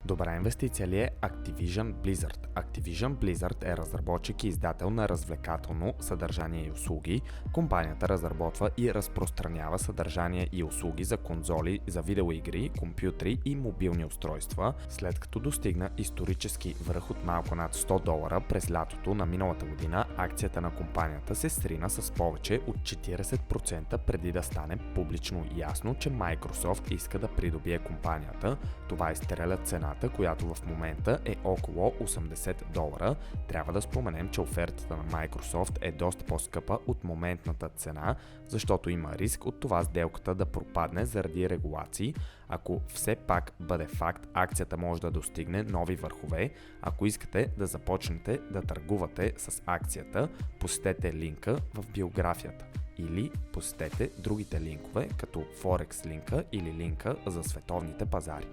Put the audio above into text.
Добра инвестиция ли е Activision Blizzard? Activision Blizzard е разработчик и издател на развлекателно съдържание и услуги. Компанията разработва и разпространява съдържание и услуги за конзоли, за видеоигри, компютри и мобилни устройства. След като достигна исторически връх от малко над $100 през лятото на миналата година, акцията на компанията се срина с повече от 40% преди да стане публично ясно, че Microsoft иска да придобие компанията. Това изстреля цената, която в момента е около $80. Трябва да споменем, че офертата на Microsoft е доста по-скъпа от моментната цена, защото има риск от това сделката да пропадне заради регулации. Ако все пак бъде факт, акцията може да достигне нови върхове. Ако искате да започнете да търгувате с акцията, посетете линка в биографията. Или посетете другите линкове, като Forex линка или линка за световните пазари.